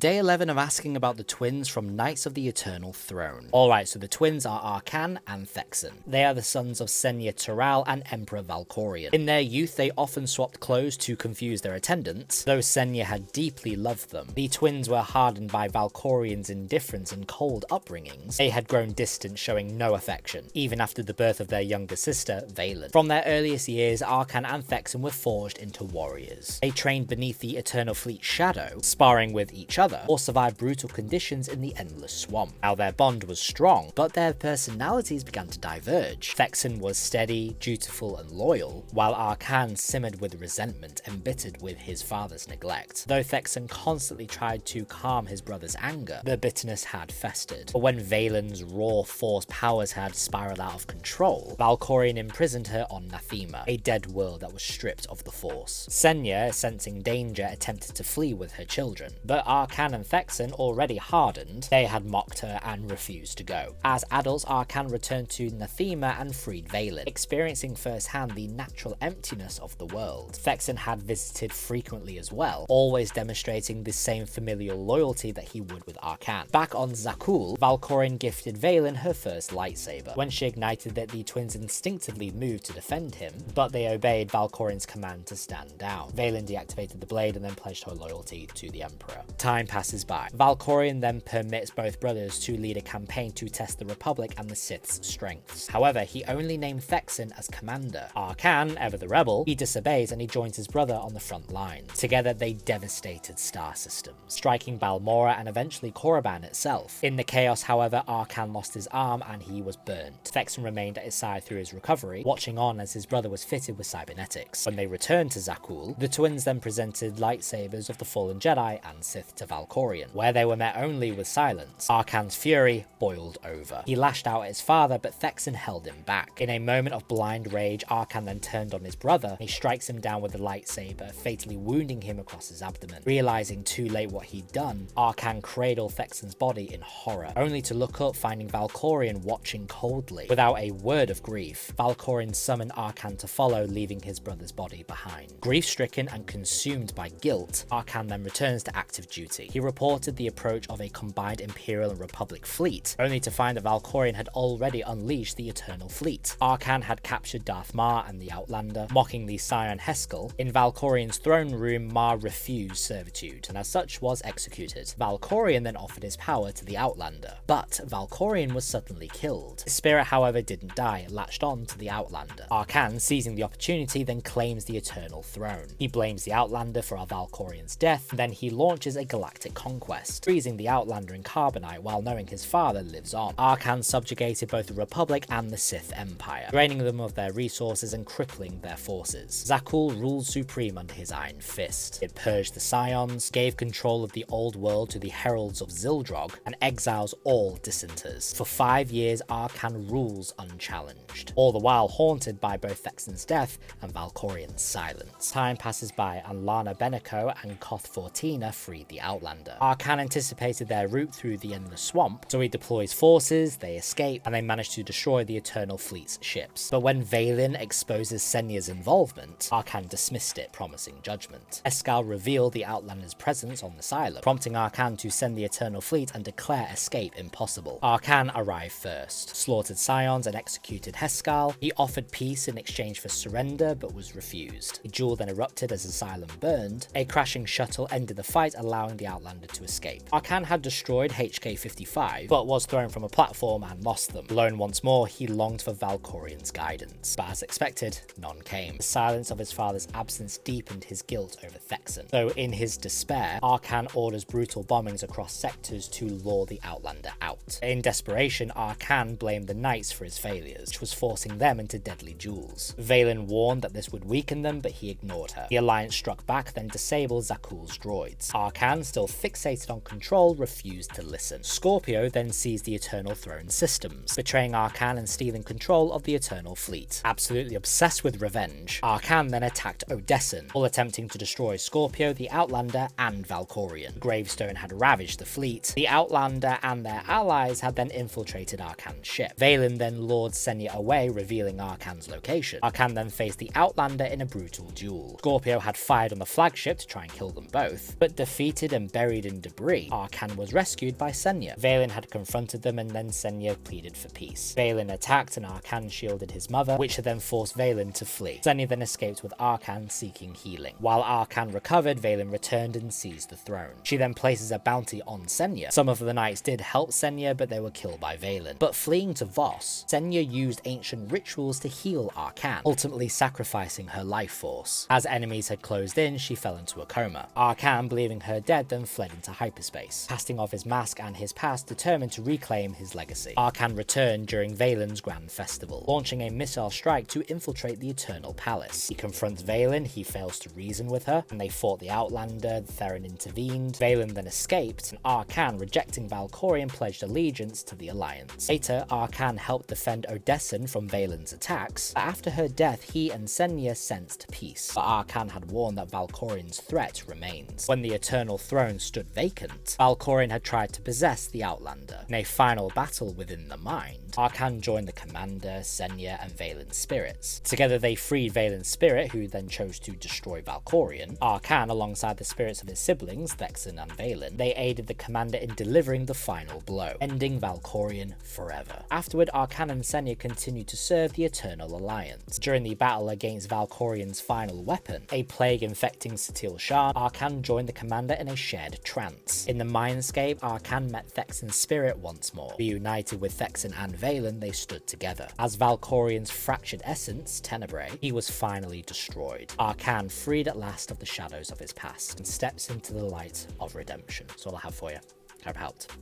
Day 11 of asking about the twins from Knights of the Eternal Throne. Alright, so the twins are Arcann and Thexan. They are the sons of Senya Tural and Emperor Valkorion. In their youth, they often swapped clothes to confuse their attendants, though Senya had deeply loved them. The twins were hardened by Valkorion's indifference and cold upbringings. They had grown distant, showing no affection, even after the birth of their younger sister, Vaylin. From their earliest years, Arcann and Thexan were forged into warriors. They trained beneath the Eternal Fleet's shadow, sparring with each other, or survived brutal conditions in the Endless Swamp. Now their bond was strong, but their personalities began to diverge. Thexan was steady, dutiful and loyal, while Arcann simmered with resentment, embittered with his father's neglect. Though Thexan constantly tried to calm his brother's anger, the bitterness had festered. But when Vaylin's raw force powers had spiraled out of control, Valkorion imprisoned her on Nathema, a dead world that was stripped of the force. Senya, sensing danger, attempted to flee with her children, but Arcann and Thexan, already hardened, they had mocked her and refused to go. As adults, Arcann returned to Nathema and freed Vaylin, experiencing firsthand the natural emptiness of the world. Thexan had visited frequently as well, always demonstrating the same familial loyalty that he would with Arcann. Back on Zakul, Valkorion gifted Vaylin her first lightsaber. When she ignited it, the twins instinctively moved to defend him, but they obeyed Valkorion's command to stand down. Vaylin deactivated the blade and then pledged her loyalty to the Emperor. Time passes by. Valkorion then permits both brothers to lead a campaign to test the Republic and the Sith's strengths. However, he only named Thexan as commander. Arcann, ever the rebel, he disobeys and he joins his brother on the front line. Together they devastated star systems, striking Balmorra and eventually Korriban itself. In the chaos, however, Arcann lost his arm and he was burnt. Thexan remained at his side through his recovery, watching on as his brother was fitted with cybernetics. When they returned to Zakul, the twins then presented lightsabers of the fallen Jedi and Sith to Valkorion, where they were met only with silence. Arcann's fury boiled over. He lashed out at his father, but Thexan held him back. In a moment of blind rage, Arcann then turned on his brother. He strikes him down with a lightsaber, fatally wounding him across his abdomen. Realizing too late what he'd done, Arcann cradled Thexan's body in horror, only to look up finding Valkorion watching coldly. Without a word of grief, Valkorion summoned Arcann to follow, leaving his brother's body behind. Grief-stricken and consumed by guilt, Arcann then returns to active duty. He reported the approach of a combined Imperial and Republic fleet, only to find that Valkorion had already unleashed the Eternal Fleet. Arcann had captured Darth Marr and the Outlander, mocking the Scion Heskel. In Valkorion's throne room, Marr refused servitude, and as such was executed. Valkorion then offered his power to the Outlander, but Valkorion was suddenly killed. His spirit, however, didn't die, it latched on to the Outlander. Arcann, seizing the opportunity, then claims the Eternal Throne. He blames the Outlander for Valkorion's death, then he launches a galactic conquest, freezing the Outlander in carbonite while knowing his father lives on. Arcann subjugated both the Republic and the Sith Empire, draining them of their resources and crippling their forces. Zakul ruled supreme under his iron fist. It purged the Scions, gave control of the old world to the Heralds of Zildrog, and exiles all dissenters. For 5 years, Arcann rules unchallenged, all the while haunted by both Thexan's death and Valkorion's silence. Time passes by and Lana Beneko and Koth Fortina freed the Outlander. Arcann anticipated their route through the Endless Swamp, so he deploys forces, they escape, and they manage to destroy the Eternal Fleet's ships. But when Vaylin exposes Senya's involvement, Arcann dismissed it, promising judgment. Escal revealed the Outlander's presence on the Silo, prompting Arcann to send the Eternal Fleet and declare escape impossible. Arcann arrived first, slaughtered Scions and executed Hescal. He offered peace in exchange for surrender, but was refused. A duel then erupted as Asylum burned. A crashing shuttle ended the fight, allowing the Outlander to escape. Arcann had destroyed HK-55, but was thrown from a platform and lost them. Alone once more, he longed for Valkorion's guidance, but as expected, none came. The silence of his father's absence deepened his guilt over Thexan. Though in his despair, Arcann orders brutal bombings across sectors to lure the Outlander out. In desperation, Arcann blamed the Knights for his failures, which was forcing them into deadly duels. Vaylin warned that this would weaken them, but he ignored her. The Alliance struck back, then disabled Zakul's droids. Arcann, still fixated on control, refused to listen. Scorpio then seized the Eternal Throne systems, betraying Arcann and stealing control of the Eternal Fleet. Absolutely obsessed with revenge, Arcann then attacked Odessen, all attempting to destroy Scorpio, the Outlander, and Valkorion. Gravestone had ravaged the fleet. The Outlander and their allies had then infiltrated Arcann's ship. Vaylin then lured Senya away, revealing Arcann's location. Arcann then faced the Outlander in a brutal duel. Scorpio had fired on the flagship to try and kill them both, but defeated and buried in debris, Arcann was rescued by Senya. Vaylin had confronted them, and then Senya pleaded for peace. Vaylin attacked and Arcann shielded his mother, which had then forced Vaylin to flee. Senya then escaped with Arcann seeking healing. While Arcann recovered, Vaylin returned and seized the throne. She then places a bounty on Senya. Some of the knights did help Senya, but they were killed by Vaylin. But fleeing to Voss, Senya used ancient rituals to heal Arcann, ultimately sacrificing her life force. As enemies had closed in, she fell into a coma. Arcann, believing her dead, then fled into hyperspace, casting off his mask and his past, determined to reclaim his legacy. Arcann returned during Vaylin's grand festival, launching a missile strike to infiltrate the Eternal Palace. He confronts Vaylin, he fails to reason with her, and they fought the Outlander. Thexan intervened. Vaylin then escaped, and Arcann, rejecting Valkorion, pledged allegiance to the Alliance. Later, Arcann helped defend Odesson from Vaylin's attacks, but after her death, he and Senya sensed peace. But Arcann had warned that Valkorion's threat remains. When the Eternal Throne stood vacant, Valkorion had tried to possess the Outlander. In a final battle within the mind, Arcann joined the Commander, Senya, and Vaylin's spirits. Together they freed Vaylin's spirit, who then chose to destroy Valkorion. Arcann, alongside the spirits of his siblings, Thexan and Vaylin, they aided the Commander in delivering the final blow, ending Valkorion forever. Afterward, Arcann and Senya continued to serve the Eternal Alliance. During the battle against Valkorion's final weapon, a plague infecting Satil Shard, Arcann joined the Commander in a shared trance. In the Mindscape, Arcann met Thexan's spirit once more. Reunited with Thexan and Vaylin, they stood together. As Valkorion's fractured essence, Tenebrae, he was finally destroyed. Arcann, freed at last of the shadows of his past, and steps into the light of redemption. That's all I have for you. Hope it helped.